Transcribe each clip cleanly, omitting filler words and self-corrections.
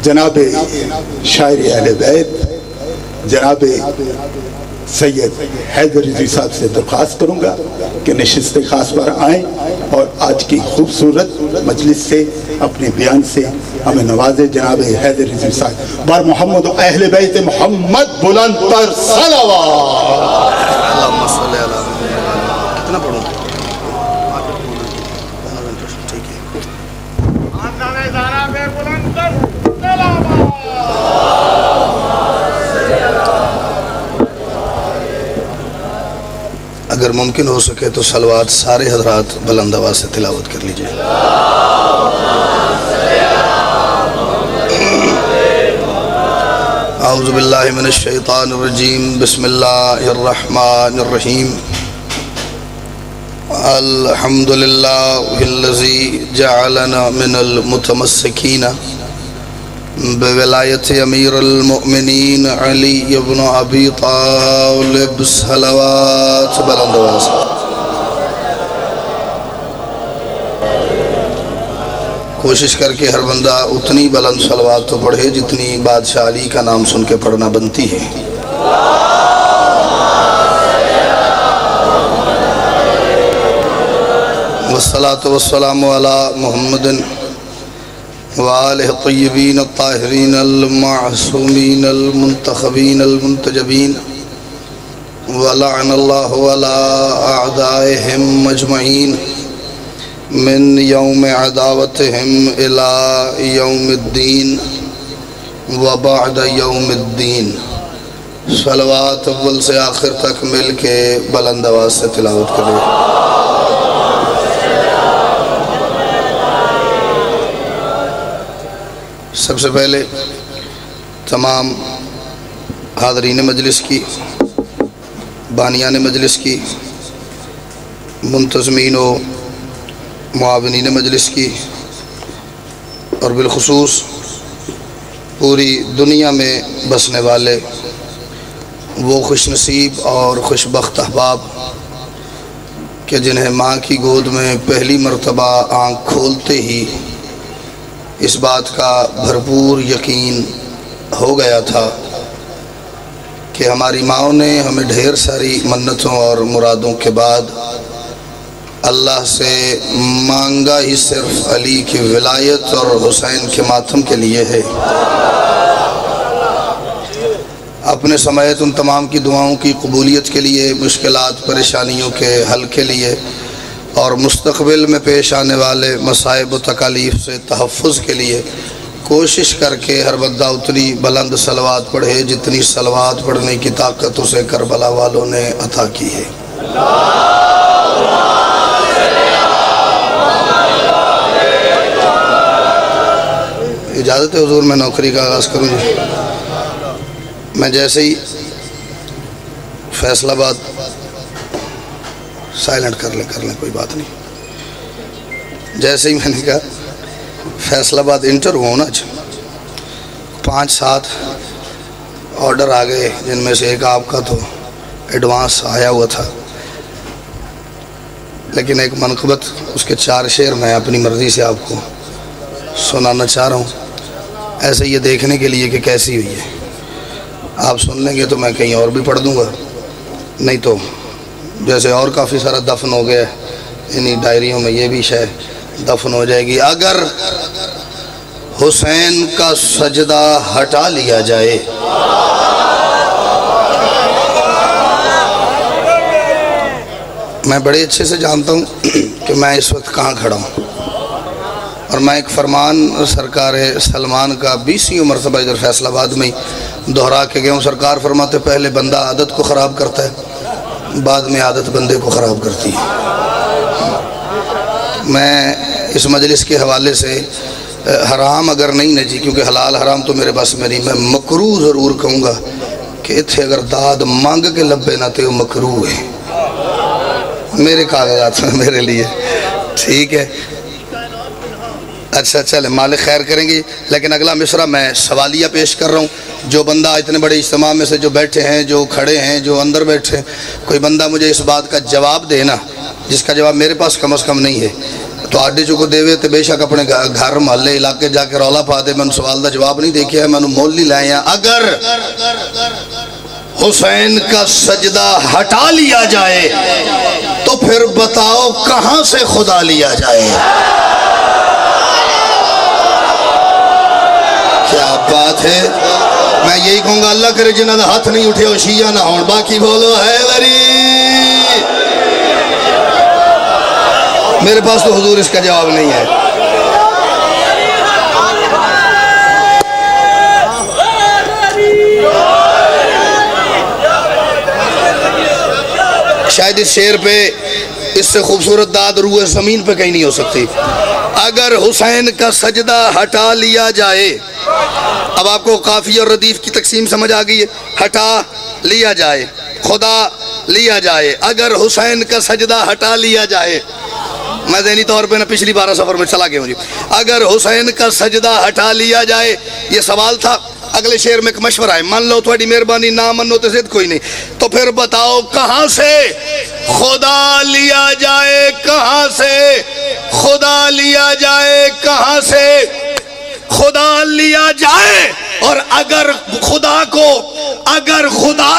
جناب شاعر اہل بیت جناب سید حیدر رضوی صاحب سے درخواست کروں گا کہ نشست خاص پر آئیں اور آج کی خوبصورت مجلس سے اپنے بیان سے ہمیں نوازے. جناب حیدر رضوی صاحب بار محمد و اہل بیت محمد بلند پر صلوات. اللہم صلی علی محمد. کتنا پڑھوں؟ ٹھیک ہے. اگر ممکن ہو سکے تو صلوات سارے حضرات بلند آواز سے تلاوت کر لیجئے. اعوذ باللہ من الشیطان الرجیم. بسم اللہ الرحمن الرحیم. الحمدللہ الذی جعلنا من المتمسکین بولایت امیر المؤمنین علی بن ابی طالب. صلوات بلند آواز. کوشش کر کے ہر بندہ اتنی بلند صلوات تو پڑھے جتنی بادشاہ علی کا نام سن کے پڑھنا بنتی ہے. والصلاة والسلام علی محمد وآلہ الطیبین الطاہرین المعصومین المنتخبین المنتجبین ولعن اللہ علی اعدائہم مجمعین من یوم عداوتہم الى یوم الدین وبعد یوم الدین. صلوات اول سے آخر تک مل کے بلند آواز سے تلاوت کریں. سب سے پہلے تمام حاضرین مجلس کی، بانیان مجلس کی، منتظمین و معاونین مجلس کی، اور بالخصوص پوری دنیا میں بسنے والے وہ خوش نصیب اور خوش بخت احباب کہ جنہیں ماں کی گود میں پہلی مرتبہ آنکھ کھولتے ہی اس بات کا بھرپور یقین ہو گیا تھا کہ ہماری ماؤں نے ہمیں ڈھیر ساری منتوں اور مرادوں کے بعد اللہ سے مانگا ہی صرف علی کی ولایت اور حسین کے ماتم کے لیے ہے. اپنے سمیت ان تمام کی دعاؤں کی قبولیت کے لیے، مشکلات پریشانیوں کے حل کے لیے، اور مستقبل میں پیش آنے والے مصائب و تکالیف سے تحفظ کے لیے کوشش کر کے ہر بندہ اتنی بلند صلوات پڑھے جتنی صلوات پڑھنے کی طاقت اسے کربلا والوں نے عطا کی ہے. اجازت ہے حضور میں نوکری کا آغاز کروں جی. میں جیسے ہی فیصل آباد سائلنٹ کر لیں کوئی بات نہیں. جیسے ہی میں نے کہا فیصل آباد انٹر ہوا نا، 5-7 آرڈر آ گئے جن میں سے ایک آپ کا تو ایڈوانس آیا ہوا تھا، لیکن ایک منقبت اس کے 4 شعر میں اپنی مرضی سے آپ کو سنانا چاہ رہا ہوں، ایسے یہ دیکھنے کے لیے کہ کیسی ہوئی ہے. آپ سن لیں گے تو میں کہیں اور بھی پڑھ دوں گا، نہیں تو جیسے اور کافی سارا دفن ہو گیا انہی ڈائریوں میں یہ بھی شے دفن ہو جائے گی. اگر حسین کا سجدہ ہٹا لیا جائے میں بڑے اچھے سے جانتا ہوں کہ میں اس وقت کہاں کھڑا ہوں، اور میں ایک فرمان سرکار سلمان کا 20ویں مرتبہ ادھر فیصل آباد میں دہرا کے گیا ہوں. سرکار فرماتے پہلے بندہ عادت کو خراب کرتا ہے، بعد میں عادت بندے کو خراب کرتی ہے. میں اس مجلس کے حوالے سے حرام اگر نہیں نا جی، کیونکہ حلال حرام تو میرے بس میں نہیں، میں مکروہ ضرور کہوں گا کہ اتھے اگر داد مانگ کے لبے نہ تے وہ مکروہ ہے میرے کاغذات میں میرے لیے. ٹھیک ہے، اچھا چلے مالک خیر کریں گے. لیکن اگلا مصرع میں سوالیہ پیش کر رہا ہوں. جو بندہ اتنے بڑے اجتماع میں سے جو بیٹھے ہیں، جو کھڑے ہیں، جو اندر بیٹھے ہیں، کوئی بندہ مجھے اس بات کا جواب دے نا، جس کا جواب میرے پاس کم از کم نہیں ہے، تو آڈے جو کو دے وے تے بے شک اپنے گھر محلے علاقے جا کے رولا پا دے. میں سوال دا جواب نہیں دیکھیا ہے, میں مول نہیں لائے ہیں. اگر حسین کا سجدہ ہٹا لیا جائے تو پھر بتاؤ کہاں سے خدا لیا جائے؟ کیا بات ہے. میں یہی کہوں گا اللہ کرے جنہاں دا ہاتھ نہیں اٹھے وہ شیعہ نہ ہون. باقی بولو حیدری. میرے پاس تو حضور اس کا جواب نہیں ہے. شاید اس شعر پہ اس سے خوبصورت داد روح زمین پہ کہیں نہیں ہو سکتی. اگر حسین کا سجدہ ہٹا لیا جائے, اب آپ کو قافیہ اور ردیف کی تقسیم سمجھ آ گئی ہے. ہٹا لیا جائے, خدا لیا جائے. اگر حسین کا سجدہ ہٹا لیا جائے, میں ذہنی طور پہ نا پچھلی 12 سفر میں چلا گیا ہوں جی. اگر حسین کا سجدہ ہٹا لیا جائے, یہ سوال تھا. اگلے شعر میں ایک مشورہ ہے, مان لو تھوڑی مہربانی, نہ منو تو ضد کوئی نہیں. تو پھر بتاؤ کہاں سے خدا لیا جائے؟ کہاں سے خدا لیا جائے؟ کہاں سے خدا لیا جائے؟ اور اگر خدا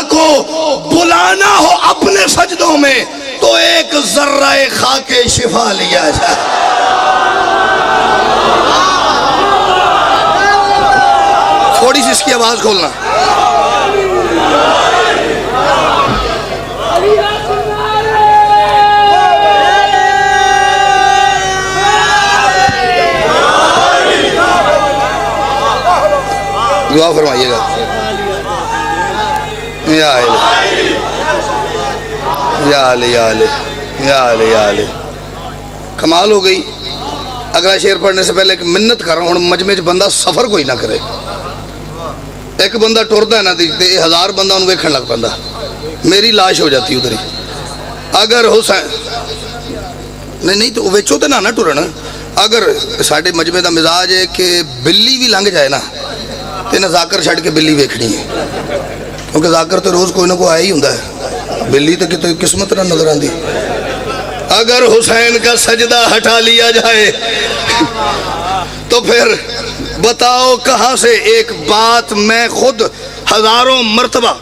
کو بلانا ہو اپنے سجدوں میں تو ایک ذرہ خاک شفا لیا جائے. تھوڑی سی اس کی آواز کھولنا. دعا فرمائیے گا. یا علی یا علی یا علی یا علی یا علی. کمال ہو گئی. اگلا شعر پڑھنے سے پہلے ایک منت کر رہا ہوں, مجمع بندہ سفر کوئی نہ کرے. ایک بندہ ٹرتا ہے نا تے 1000 بندہ انہوں ویکھن لگ پندہ, میری لاش ہو جاتی ادھر ہی. اگر حسین نہیں تو ویچو تے نہ ٹرنا. اگر ساڈے مجمع دا مزاج ہے کہ بلی بھی لنگ جائے نا تے نہ ذاکر چھڑ کے بلی ویکھنی ہے, کیونکہ ذاکر تو روز کوئی نہ کوئی آیا ہی ہوندا ہے, بلی تو کتنے قسمت نہ نظر آندی. اگر حسین کا سجدہ ہٹا لیا جائے تو پھر بتاؤ کہاں سے. ایک بات میں خود ہزاروں مرتبہ,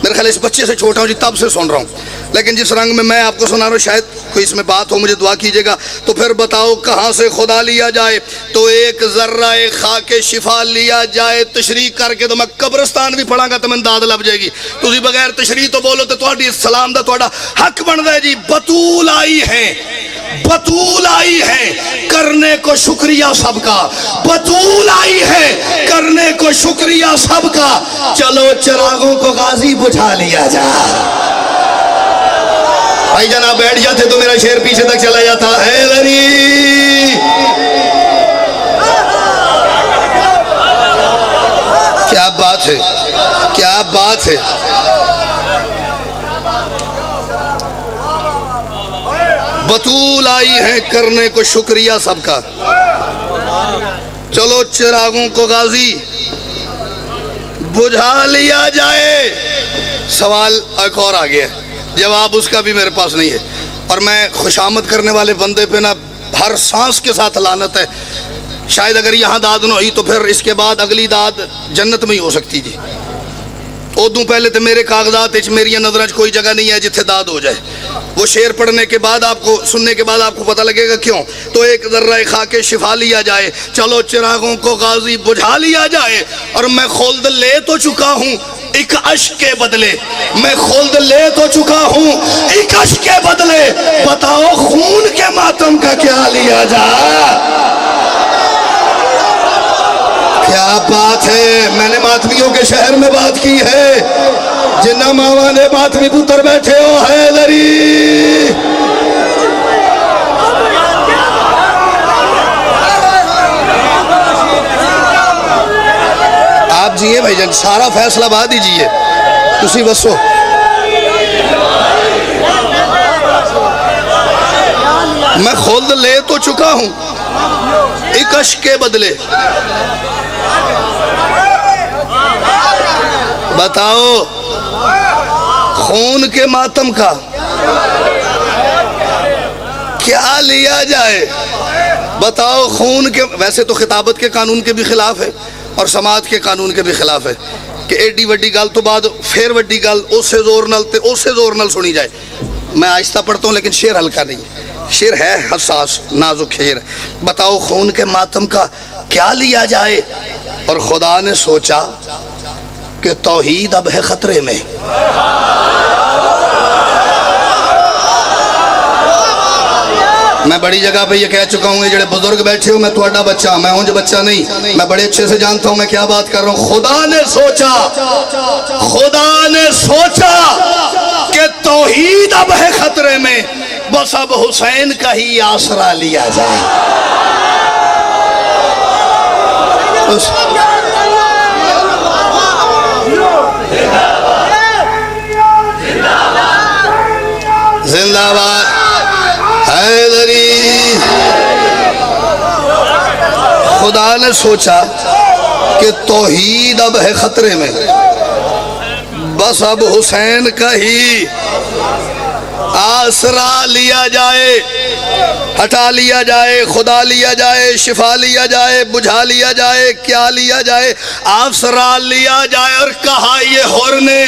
میرے خیال اس بچے سے چھوٹا ہوں جی, تب سے سن رہا ہوں, لیکن جس رنگ میں آپ کو سنا رہا ہوں شاید کوئی اس میں بات ہو, مجھے دعا کیجئے گا. تو پھر بتاؤ کہاں سے خدا لیا جائے تو ایک ذرہ خاک شفا لیا جائے. تشریح کر کے تو میں قبرستان بھی پڑھاں گا تو میں داد لب جائے گی. تسی بغیر تشریح تو بولو تو تہاڈی سلام دا تہاڈا حق بندا ہے جی. بطول آئی ہے, بطول آئی ہے, کرنے کو شکریہ سب کا. بطول آئی ہے, کرنے کو شکریہ سب کا. چلو چراغوں کو غازی بجھا لیا جائے. بھائی جناب بیٹھ جاتے تو میرا شعر پیچھے تک چلا جاتا. حیدری کیا بات ہے, کیا بات ہے. بطول آئی ہے, کرنے کو شکریہ سب کا. چلو چراغوں کو غازی بجھا لیا جائے. سوال ایک اور آ گیا, جواب اس کا بھی میرے پاس نہیں ہے. اور میں خوشامد کرنے والے بندے پہ نا ہر سانس کے ساتھ لعنت ہے. شاید اگر یہاں داد نہ ہوئی تو پھر اس کے بعد اگلی داد جنت میں ہی ہو سکتی جی. ادوں پہلے تو میرے کاغذات میری نظریں کوئی جگہ نہیں ہے جتھے داد ہو جائے. وہ شعر پڑھنے کے بعد آپ کو, سننے کے بعد آپ کو پتہ لگے گا کیوں. تو ایک ذرہ خاک شفا لیا جائے. چلو چراغوں کو غازی بجھا لیا جائے. اور میں خلد لے تو چکا ہوں ایک عشق کے بدلے, میں خلد لے تو چکا ہوں ایک عشق کے بدلے. بتاؤ خون کے ماتم کا کیا لیا جائے؟ کیا بات ہے. میں نے ماتمیوں کے شہر میں بات کی ہے, جنہ ماما نے ماتمی پتر بیٹھے ہو. حیدری آپ جیئے بھائی جان, سارا فیصلہ بعد ہی جیئے, تسی بسو. میں خود لے تو چکا ہوں ایک عشق کے بدلے. بتاؤ خون کے ماتم کا کیا لیا جائے؟ بتاؤ خون کے، ویسے تو خطابت کے قانون کے بھی خلاف ہے اور سماعت کے قانون کے بھی خلاف ہے کہ ایڈی وڈی گل تو بعد پھر وڈی گل اس سے زور نل سنی جائے. میں آہستہ پڑھتا ہوں لیکن شعر ہلکا نہیں، شعر ہے حساس نازک شعر. بتاؤ خون کے ماتم کا کیا لیا جائے، اور خدا نے سوچا کہ توحید اب ہے خطرے میں. میں بڑی جگہ پہ یہ کہہ چکا ہوں، جڑے بزرگ بیٹھے ہو، میں تھوڑا بچہ، میں ہوں جو بچہ نہیں، میں بڑے اچھے سے جانتا ہوں میں کیا بات کر رہا ہوں. خدا نے سوچا کہ توحید اب ہے خطرے میں، بس اب حسین کا ہی آسرا لیا جائے. زندہ باد حیدری. خدا نے سوچا کہ توحید اب ہے خطرے میں، بس اب حسین کا ہی آسرا لیا جائے. ہٹا لیا جائے، خدا لیا جائے، شفا لیا جائے، بجھا لیا جائے، کیا لیا جائے، آسرا لیا جائے. اور کہا یہ حر نے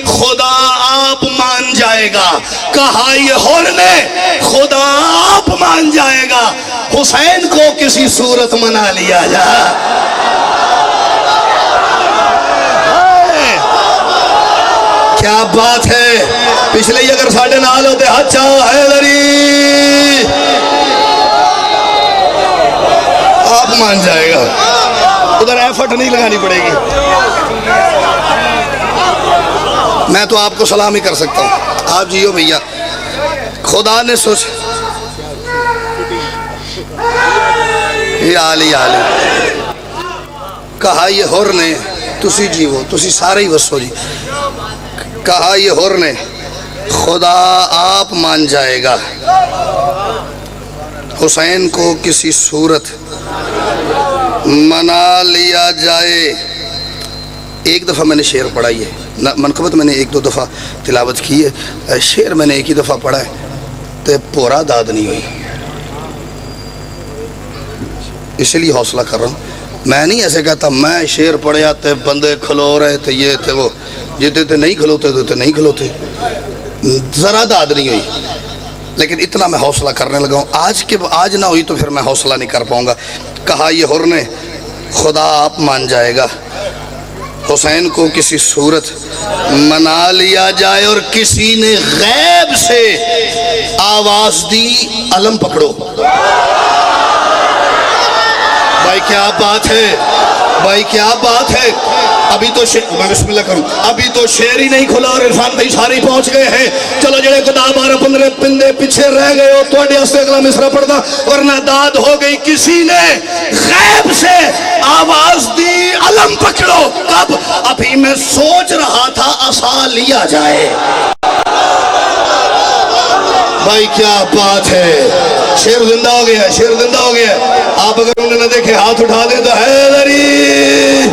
خدا آپ مان جائے گا، کہا یہ حر نے خدا آپ مان جائے گا، حسین کو کسی صورت منا لیا جائے. کیا بات ہے. پچھلے ہی اگر ساڑھے نال ہوتے اچھا حیدری آپ مان جائے گا، ادھر ایفرٹ نہیں لگانی پڑے گی. میں تو آپ کو سلام ہی کر سکتا ہوں، آپ جیو بھیا. خدا نے سوچ یہ آلی کہا یہ حر نے، تسی جیو تسی سارے ہی وسو جی. کہا یہ حر نے خدا آپ مان جائے گا، حسین کو کسی صورت منا لیا جائے. ایک دفعہ میں نے شعر پڑھا ہے، منقبت میں نے ایک دو دفعہ تلاوت کی ہے، شعر میں نے ایک ہی دفعہ پڑھا ہے تو پورا داد نہیں ہوئی. اس لیے حوصلہ کر رہا ہوں. میں نہیں ایسے کہتا میں شعر پڑھے آتے بندے کھلو رہے تھے یہ تھے وہ، جیتے تھے نہیں کھلوتے تھے نہیں کھلوتے، ذرا داد نہیں ہوئی. لیکن اتنا میں حوصلہ کرنے لگا ہوں. آج نہ ہوئی تو پھر میں حوصلہ نہیں کر پاؤں گا. کہا یہ حر نے خدا آپ مان جائے گا، حسین کو کسی صورت منا لیا جائے. اور کسی نے غیب سے آواز دی علم پکڑو. بھائی کیا بات ہے، بھائی کیا بات ہے. ابھی تو میں بسم اللہ کروں، ابھی تو شعر ہی نہیں کھلا اور عرفان بھائی سارے پہنچ گئے ہیں. چلو جڑے خدا 12-15 پندے پیچھے رہ گئے ہو تھوڑے ہستے اگلا مصرع پڑھتا ورنہ داد ہو گئی. کسی نے غیب سے آواز دی علم پکڑو. کب؟ ابھی میں سوچ رہا تھا عصا لیا جائے. بھائی کیا بات ہے. شیر زندہ ہو گیا، شیر زندہ ہو گیا. آپ اگر انہیں نہ دیکھے ہاتھ اٹھا دیں تو حیدری.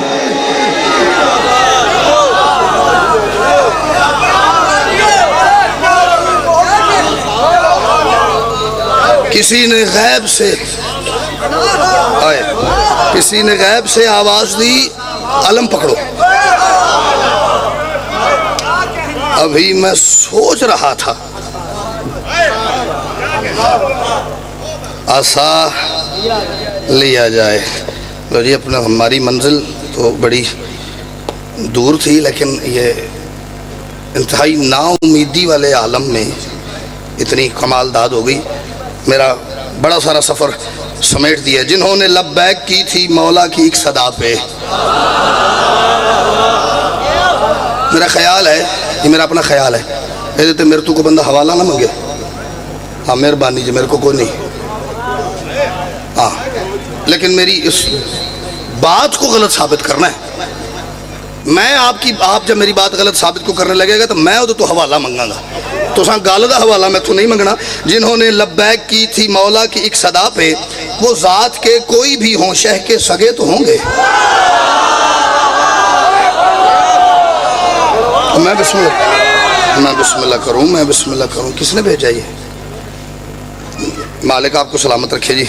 کسی نے غیب سے کسی نے غیب سے آواز دی علم پکڑو. ابھی میں سوچ رہا تھا عصا لیا جائے. جی اپنا ہماری منزل تو بڑی دور تھی لیکن یہ انتہائی نا امیدی والے عالم میں اتنی کمال داد ہو گئی. میرا بڑا سارا سفر سمیٹ دیا. جنہوں نے لبیک کی تھی مولا کی ایک صدا پہ. میرا خیال ہے، یہ میرا اپنا خیال ہے، یہ میرے تو کو بندہ حوالہ نہ مانگے. ہاں مہربانی جی، میرے کو کوئی نہیں. ہاں لیکن میری اس بات کو غلط ثابت کرنا ہے. میں آپ جب میری بات غلط ثابت کو کرنے لگے گا تو میں تو حوالہ منگا گا. تو ساں گال دا حوالہ میں تو نہیں منگنا. جنہوں نے لبیک کی تھی مولا کی ایک صدا پہ، وہ ذات کے کوئی بھی ہوں شہ کے سگے تو ہوں گے. میں بسم اللہ کروں، میں بسم اللہ کروں. کس نے بھیجا یہ؟ مالک آپ کو سلامت رکھے جی.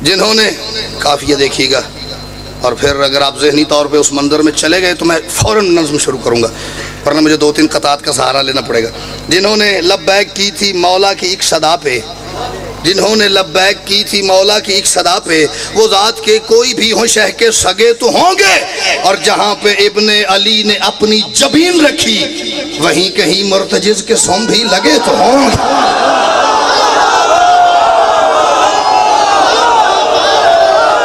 جنہوں نے قافیہ دیکھیے گا، اور پھر اگر آپ ذہنی طور پہ اس منظر میں چلے گئے تو میں فوراً نظم شروع کروں گا، ورنہ مجھے 2-3 قطعات کا سہارا لینا پڑے گا۔ جنہوں نے لبیک کی تھی مولا کی ایک صدا پہ، جنہوں نے لبیک کی تھی مولا کی ایک صدا پہ، وہ ذات کے کوئی بھی ہوں شہ کے سگے تو ہوں گے، اور جہاں پہ ابن علی نے اپنی جبین رکھی وہیں کہیں مرتجز کے سم بھی لگے تو ہوں گے۔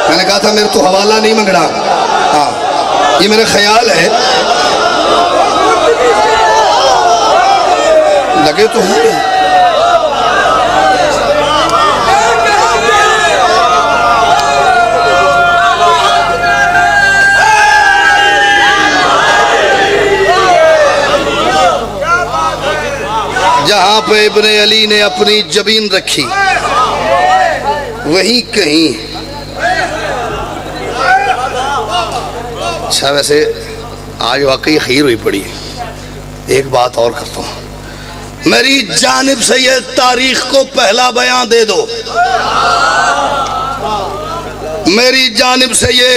میں نے کہا تھا میرے تو حوالہ نہیں منگنا، ہاں یہ میرا خیال ہے، لگے تو ہوں گے۔ جہاں پہ ابن علی نے اپنی جبین رکھی وہیں کہیں۔ اچھا ویسے آج واقعی خیر ہوئی پڑی ہے، ایک بات اور کرتا ہوں، میری جانب سے یہ تاریخ کو پہلا بیان دے دو، میری جانب سے یہ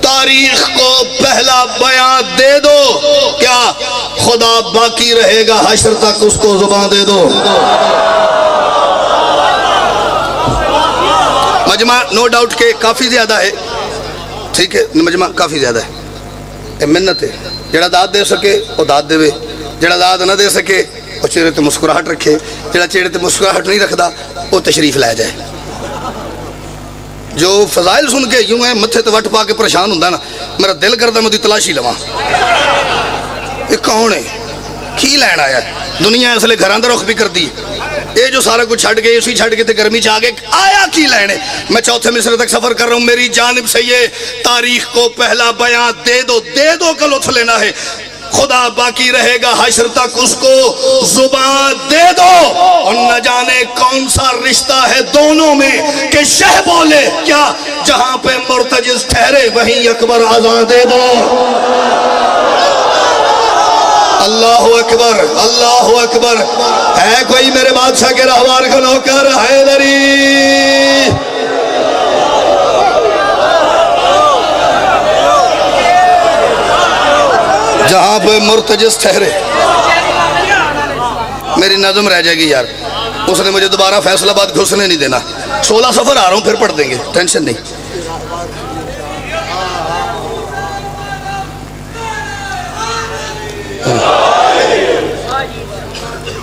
تاریخ کو پہلا بیان دے دو، کیا خدا باقی رہے گا حشر تک اس کو زبان دے دو۔ مجمع نو ڈاؤٹ کہ کافی زیادہ ہے، ٹھیک ہے، مجمع کافی زیادہ ہے، یہ منت ہے، جڑا داد دے سکے وہ داد دے وے، جڑا داد نہ دے سکے وہ چہرے تے مسکراہٹ رکھے، جڑا چہرے تے مسکراہٹ نہیں رکھدا وہ تشریف لے جائے۔ جو فضائل سن کے یوں ہے متھے تے وٹ پا کے پریشان ہوندا نا، میرا دل کردا میں دی تلاشی لواں، یہ کون ہے، کی لین آیا ہے؟ دنیا اس لئے گھراں دا رخ بھی کر دی، یہ جو سارا کچھ چھڑ گئے، اسی چھڑ کے تے گرمی چاہ گئے، آیا کی لینے؟ میں چوتھے مصرے تک سفر کر رہا ہوں، میری جانب سے یہ تاریخ کو پہلا بیان دے دو کا لطف لینا ہے، خدا باقی رہے گا حشر تک اس کو زبان دے دو، اور نہ جانے کون سا رشتہ ہے دونوں میں کہ شہ بولے کیا جہاں پہ مرتجز ٹھہرے وہیں اکبر آزان دے دو۔ اللہ اکبر، اللہ اکبر، ہے کوئی میرے بادشاہ کے رہوار کا نوکر؟ حیدری جہاں پہ مرتجز ٹھہرے، میری نظم رہ جائے گی یار، اس نے مجھے دوبارہ فیصل آباد گھسنے نہیں دینا، 16 سفر آ رہا ہوں پھر پڑھ دیں گے، ٹینشن نہیں۔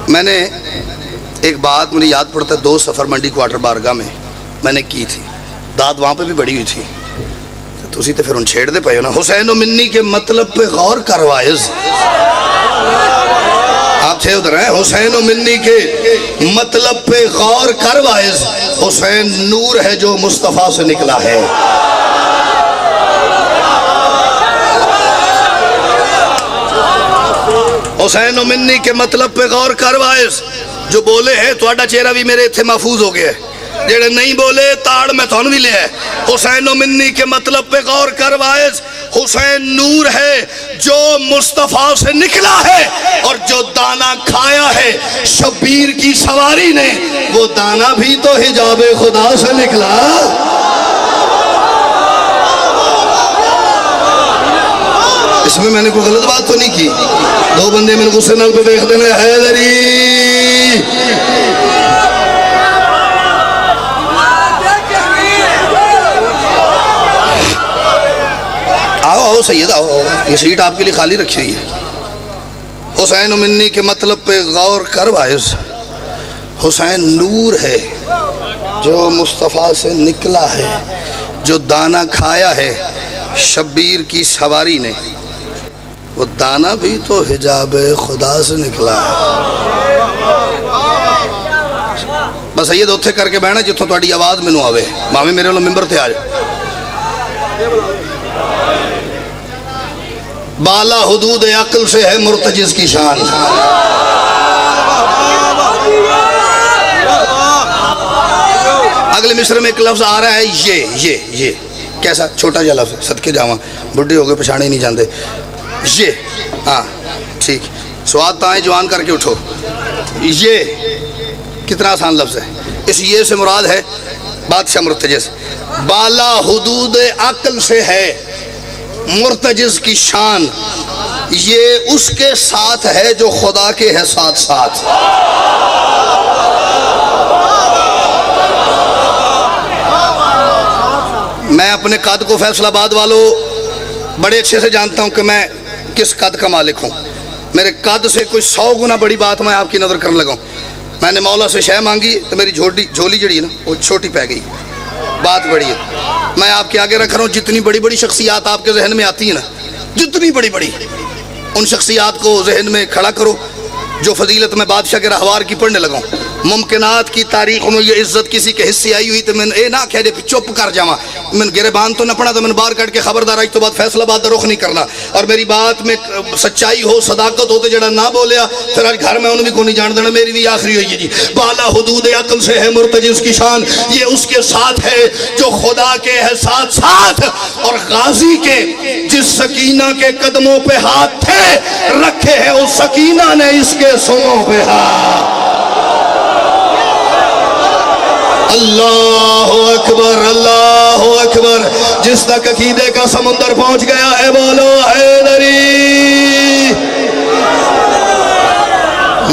میں نے ایک بات مجھے یاد پڑتا ہے، 2 سفر منڈی کوارٹر بارگاہ میں نے کی تھی، داد وہاں پہ بھی بڑی ہوئی تھی، تو اسی تے پھر ان چھیڑ دے پائے ہو نا، حسین و منی کے مطلب پہ غور کروائز، آپ تھے ادھر ہیں، حسین و منی کے مطلب پہ غور کروائز، حسین نور ہے جو مصطفیٰ سے نکلا ہے۔ حسین و منی کے مطلب پہ غور کروائز، جو بولے ہیں تو آڈا چہرہ بھی میرے تھے محفوظ ہو گیا ہے، جڑے نہیں بولے تاڑ میں تھون بھی لے ہے۔ حسین و منی کے مطلب پہ غور کروائز، حسین نور ہے جو مصطفیٰ سے نکلا ہے، اور جو دانا کھایا ہے شبیر کی سواری نے، وہ دانا بھی تو حجاب خدا سے نکلا۔ اس میں نے کوئی غلط بات تو نہیں کی؟ 2 بندے میں نے غصے نال پہ دیکھ دینے، حیدری آؤ سید آؤ، یہ سیٹ آپ کے لیے خالی رکھی ہوئی ہے۔ حسین و منی کے مطلب پہ غور کروائز، حسین نور ہے جو مصطفیٰ سے نکلا ہے، جو دانا کھایا ہے شبیر کی سواری نے، وہ دانا بھی تو حجاب خدا سے نکلا ہے۔ بس سید اتھے کر کے بہنا جتوں تہاڈی آواز مینوں آوے، ماوے میرے والوں ممبر تے آ جائے۔ بالا حدود عقل سے ہے مرتجز کی شان، اگلے مصرے میں ایک لفظ آ رہا ہے یہ کیسا چھوٹا جا لفظ، صدقے جاواں بڈھے ہو گئے پچھانے نہیں جاندے، یہ ہاں ٹھیک، سواد تائیں جوان کر کے اٹھو، یہ کتنا آسان لفظ ہے۔ اس یہ سے مراد ہے بادشاہ مرتجز بالا حدود عقل سے ہے مرتجز کی شان، یہ اس کے ساتھ ہے جو خدا کے ہے ساتھ ساتھ۔ میں اپنے قد کو فیصل آباد والوں بڑے اچھے سے جانتا ہوں کہ میں کس قد کا مالک ہوں۔ میرے قد سے کوئی 100 گنا بڑی بات میں آپ کی نظر کرنے لگا ہوں۔ میں نے مولا سے شے مانگی تو میری جھولی جڑی ہے نا وہ چھوٹی پہ گئی، بات بڑی ہے۔ میں آپ کے آگے رکھ رہا ہوں جتنی بڑی بڑی شخصیات آپ کے ذہن میں آتی ہیں نا، جتنی بڑی بڑی، ان شخصیات کو ذہن میں کھڑا کرو جو فضیلت میں بادشاہ کے رہوار کی پڑھنے لگا ہوں۔ ممکنات کی تاریخ میں یہ عزت کسی کے حصے آئی ہوئی تو میں اے نہ کہہ دے چپ کر جاواں، میں گریبان تو نہ پڑا تو میں باہر کٹ کے خبردار آج تو بعد فیصل آباد کا رخ نہیں کرنا، اور میری بات میں سچائی ہو صداقت ہو تو جڑا نہ بولیا پھر آج گھر میں انہوں بھی کو نہیں جان دینا، میری بھی آخری ہوئی جی۔ بالا حدود عقل سے ہے مرتجز کی شان، یہ اس کے ساتھ ہے جو خدا کے ہے ساتھ ساتھ، اور غازی کے جس سکینہ کے قدموں پہ ہاتھ تھے رکھے ہیں اس سکینہ نے اس کے سروں پہ ہاتھ۔ اللہ اکبر اللہ اکبر، جس تک عقیدے کا سمندر پہنچ گیا ہے بولو حیدری۔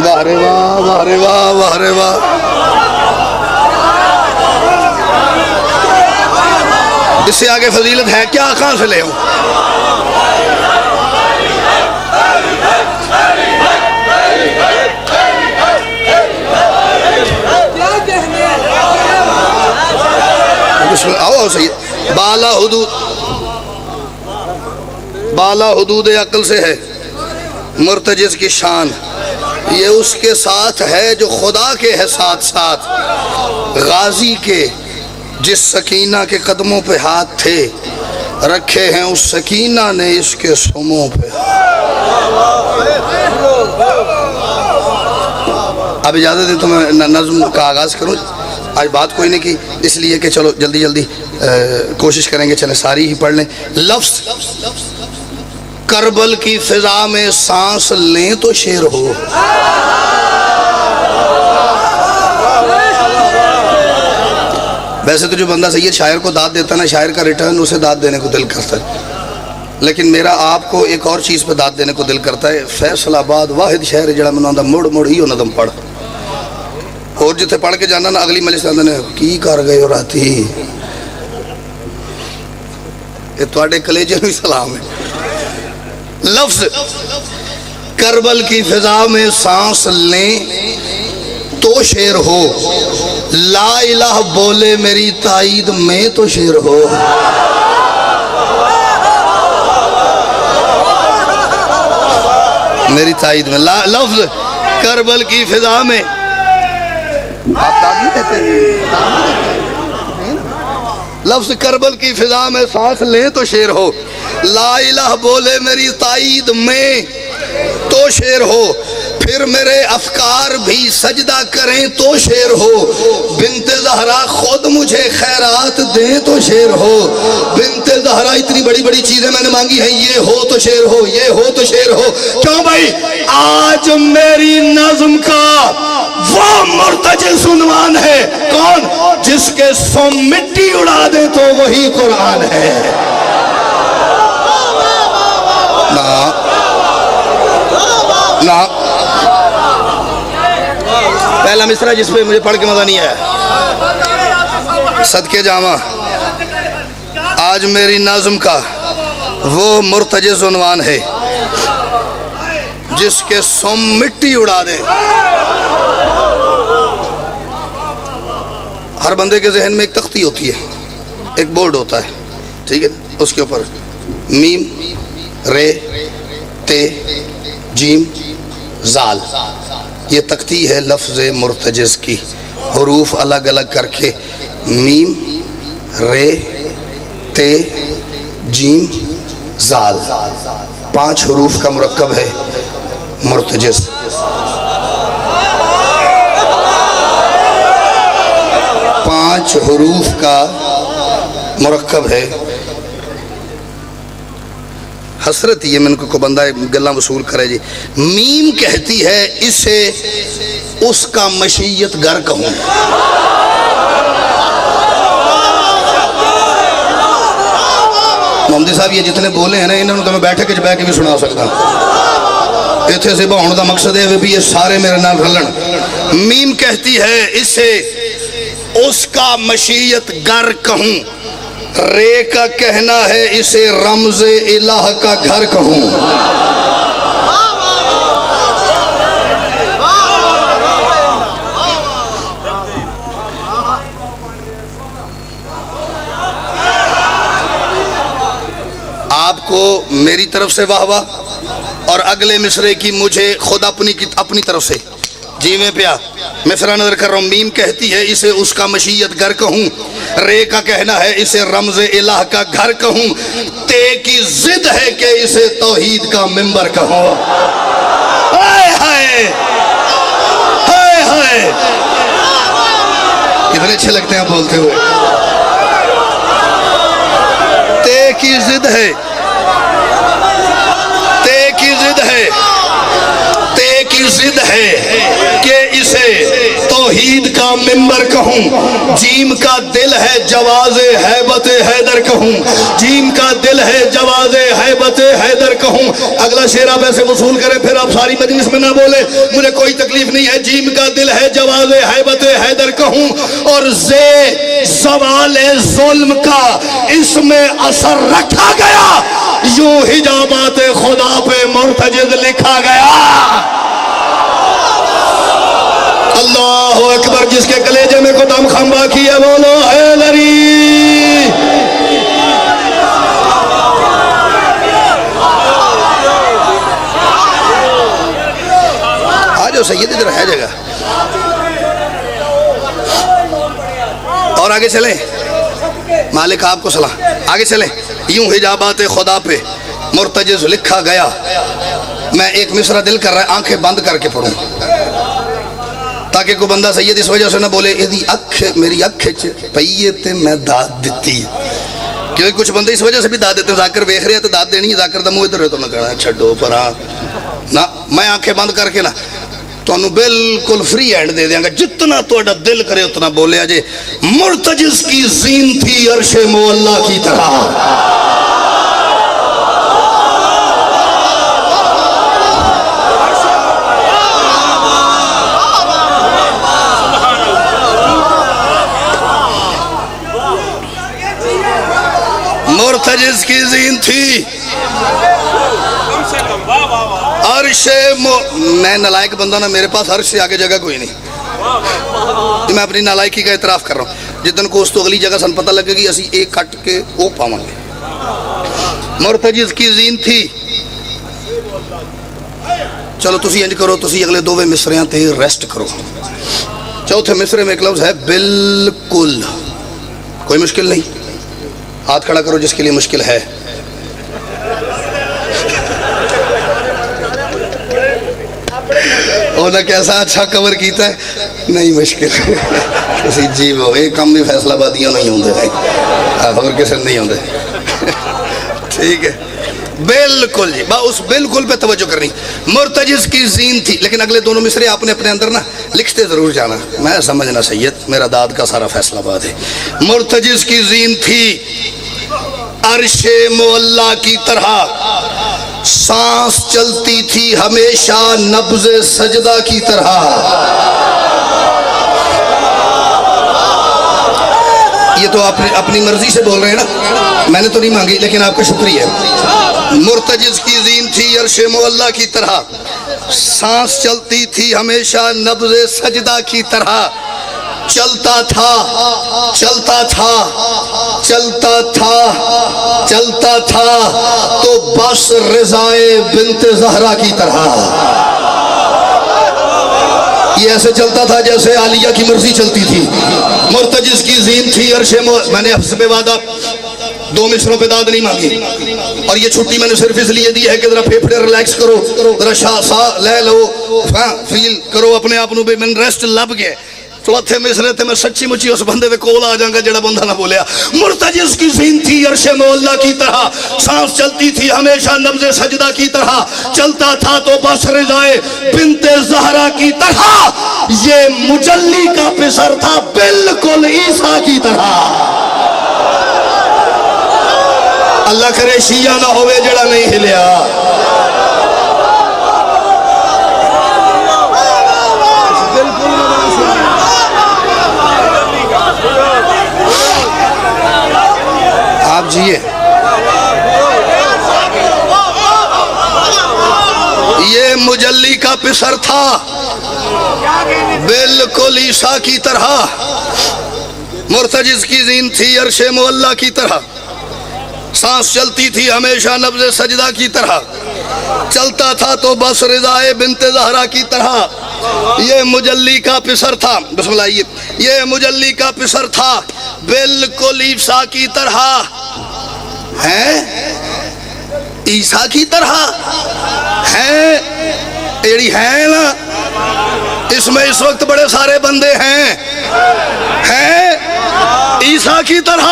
واہ رے واہ واہ رے واہ واہ رے واہ۔ اس سے آگے فضیلت ہے کیا، کہاں سے لے ہوں؟ آؤ صحیح۔ بالا حدود عقل سے ہے مرتجز کی شان، یہ اس کے ساتھ ہے جو خدا کے ہے ساتھ ساتھ، غازی کے جس سکینہ کے قدموں پہ ہاتھ تھے رکھے ہیں اس سکینہ نے اس کے سموں پہ۔ اب اجازت دیں تو میں نظم کا آغاز کروں۔ آج بات کوئی نہیں کی اس لیے کہ چلو جلدی جلدی کوشش کریں گے، چلیں ساری ہی پڑھ لیں۔ لفظ کربل کی فضا میں سانس لیں تو شیر ہو، ویسے تو جو بندہ سید شاعر کو داد دیتا نا، شاعر کا ریٹرن اسے داد دینے کو دل کرتا ہے، لیکن میرا آپ کو ایک اور چیز پہ داد دینے کو دل کرتا ہے۔ فیصل آباد واحد شہر جڑا میں آندا مڑ مڑ ہی نظم پڑھ، اور جتھے پڑھ کے جانا نا اگلی مجلس آندے نے کی کر گئے ہو راتی، یہ تواڈے کلیجے نوں سلام ہے۔ لفظ کربل کی فضا میں سانس لیں تو شیر ہو، لا الہ بولے میری تائید میں تو شیر ہو۔ میری تائید میں لفظ کربل کی فضا میں، آپ تائید کہتے ہیں، لفظ کربل کی فضا میں سانس لیں تو شیر ہو، لا الہ بولے میری تائید میں تو شیر ہو، پھر میرے افکار بھی سجدہ کریں تو شیر ہو، بنت زہرا خود مجھے خیرات دیں تو شیر ہو، بنت زہرا اتنی بڑی بڑی چیزیں میں نے مانگی ہیں، یہ ہو تو شیر ہو، یہ ہو تو شیر ہو۔ کیوں بھائی؟ آج میری نظم کا وہ مرتجز عنوان ہے، کون؟ جس کے سم مٹی اڑا دے تو وہی قرآن ہے۔ نا پہلا مصرع جس پہ مجھے پڑھ کے مزہ نہیں آیا، صدقے جامع آج میری نظم کا وہ مرتجز عنوان ہے جس کے سم مٹی اڑا دے۔ ہر بندے کے ذہن میں ایک تختی ہوتی ہے، ایک بورڈ ہوتا ہے، ٹھیک ہے، اس کے اوپر میم رے تے جیم زال، یہ تختی ہے لفظ مرتجز کی، حروف الگ الگ کر کے میم رے تے جیم زال، 5 حروف کا مرکب ہے مرتجز۔ پانچ حروف کا مرکب ہے۔ حسرت یہ من کو بندہ گلہ وصول کرے جی، میم کہتی ہے اسے اس کا مشیت گر کہوں، محمدی صاحب یہ جتنے بولے ہیں نا انہوں تو میں بیٹھے کے بہ کے بھی سنا سکتا ہوں. اتنے سے بہن کا مقصد ہے بھی یہ سارے میرے نال رلن. میم کہتی ہے اسے اس کا مشیت گر کہوں, رے کا کہنا ہے اسے رمز الہ کا گھر کہوں. آپ کو میری طرف سے واہ واہ اور اگلے مصرے کی مجھے خود اپنی طرف سے جی میں پیا مصرع نظر کر رہا ہوں. میم کہتی ہے اسے اس کا مشیت گر کہوں, رے کا کہنا ہے اسے رمز الہ کا گھر کہوں, تے کی ضد ہے کہ اسے توحید کا منبر کہوں. ہائے ہائے ہائے ہائے کتنے اچھے لگتے ہیں آپ بولتے ہوئے. تے کی ضد ہے, تے کی ضد ہے, تے کی ضد ہے کہ اسے توحید کا منبر کہوں. جیم کا دل ہے جواز ہیبت حیدر کہوں, جیم کا دل ہے جواز ہیبت حیدر کہوں. اگلا شعر آپ ایسے وصول کریں پھر آپ ساری مجلس میں نہ بولے, مجھے کوئی تکلیف نہیں ہے. جیم کا دل ہے جواز ہیبت حیدر کہوں, اور زے زوال ظلم کا اس میں اثر رکھا گیا, یوں حجابات خدا پہ مرتجز لکھا گیا. اللہ اکبر, جس کے کلیجے میں کو دم خمبا کیا بولو حیدری. آجو سید ادھر ہے جگہ, اور آگے چلیں. مالک آپ کو صلاح, آگے چلیں. یوں حجابات خدا پہ مرتجز لکھا گیا. میں ایک مصرع دل کر رہا ہے آنکھیں بند کر کے پڑھوں تاکہ کوئی بندہ سید اس وجہ سے نہ بولے ایدی اکھ میری اکھ پئیے تے میں داد دیتی. کیونکہ کچھ بندے اس وجہ سے بھی داد دیتے ہیں, ذاکر بیخ رہے ہیں تو داد دینی ہے, ذاکر دا منہ ادھر ہے تو نہ کہنا چھڈو پرا نہ. میں آنکھیں بند کر کے نا تو انہوں بالکل فری ہینڈ دے دیاں گا, جتنا توڑا دل کرے اتنا بولے آجے. مرتجز کی زین تھی عرش مولا کی طرح, مرتجز کی زین تھی عرش میں نالائق بندہ نا, میرے پاس عرش سے آگے جگہ کوئی نہیں. میں اپنی نالائقی کا اعتراف کر رہا ہوں. جتن کو اس تو اگلی جگہ سن پتہ لگے گی اسی ایک کٹ کے او پاؤں گے. مرتجز کی زین تھی. چلو تسی انج کرو, تسی اگلے دوویں مصریاں تے ریسٹ کرو. چوتھے مصرے میں ایک لفظ ہے بالکل. کوئی مشکل نہیں, ہاتھ کھڑا کرو جس کے لیے مشکل ہے. اونا کیسا اچھا کور کیتا ہے, نہیں مشکل کسی جیب ہو, ایک کم بھی فیصلہ بادیاں نہیں ہوں دے, اور کسی نہیں ہوں دے. ٹھیک ہے, بالکل جی, اس بالکل پہ توجہ کرنی. مرتجز کی زین تھی, لیکن اگلے دونوں مصرے آپ نے اپنے اندر نا لکھتے ضرور جانا. میں سمجھنا سید, میرا داد کا سارا فیصلہ باد ہے. مرتجز کی زین تھی عرش مولا کی طرح, سانس چلتی تھی ہمیشہ نبض سجدہ کی طرح. یہ تو آپ اپنی مرضی سے بول رہے ہیں نا, میں نے تو نہیں مانگی لیکن آپ کا شکریہ. مرتجز کی زین تھی عرش مولا کی طرح, سانس چلتی تھی ہمیشہ نبض سجدہ کی طرح. چلتا تھا چلتا تھا چلتا تھا چلتا تھا تو بس رضائے بنت زہرا کی طرح. یہ ایسے چلتا تھا جیسے عالیہ کی مرضی چلتی تھی. مرتجز کی زین تھی عرش میں نے حفظ پہ وعدہ دو مصروں پہ داد نہیں مانگی, اور یہ چھٹی میں نے صرف اس لیے دی ہے کہ ذرا پھیپھڑے ریلیکس کرو, ذرا سا لے لو, فیل کرو اپنے آپ نو. میں ریسٹ لب گئے. چوتھے مصرے تے میں سچی مچی اس بندے دے کول آ جاؤں گا جڑا بندہ نہ بولیا. مرتجز کی زین تھی عرش مولا کی طرح, سانس چلتی تھی ہمیشہ نبض سجدہ کی طرح. چلتا تھا تو بس رضائے بنت زہرا کی طرح. یہ مجلی کا پسر تھا بالکل عیسیٰ کی طرح. اللہ کرے شیعہ نہ ہوئے جڑا نہیں ہلیا. آپ جیے یہ مجلی کا پسر تھا بالکل عیسیٰ کی طرح, مرتجز کی زین تھی عرش معلیٰ کی طرح, سانس چلتی تھی ہمیشہ نبض سجدہ کی طرح, چلتا تھا تو بس رضائے بنت زہرا کی طرح. یہ مجلی کا پسر تھا, بسم اللہ, یہ مجلی کا پسر تھا بالکل عیسیٰ کی طرح. ہیں عیسیٰ کی طرح ہیں, ایڑی ہیں نا, اس میں اس وقت بڑے سارے بندے ہیں عیسیٰ کی طرح.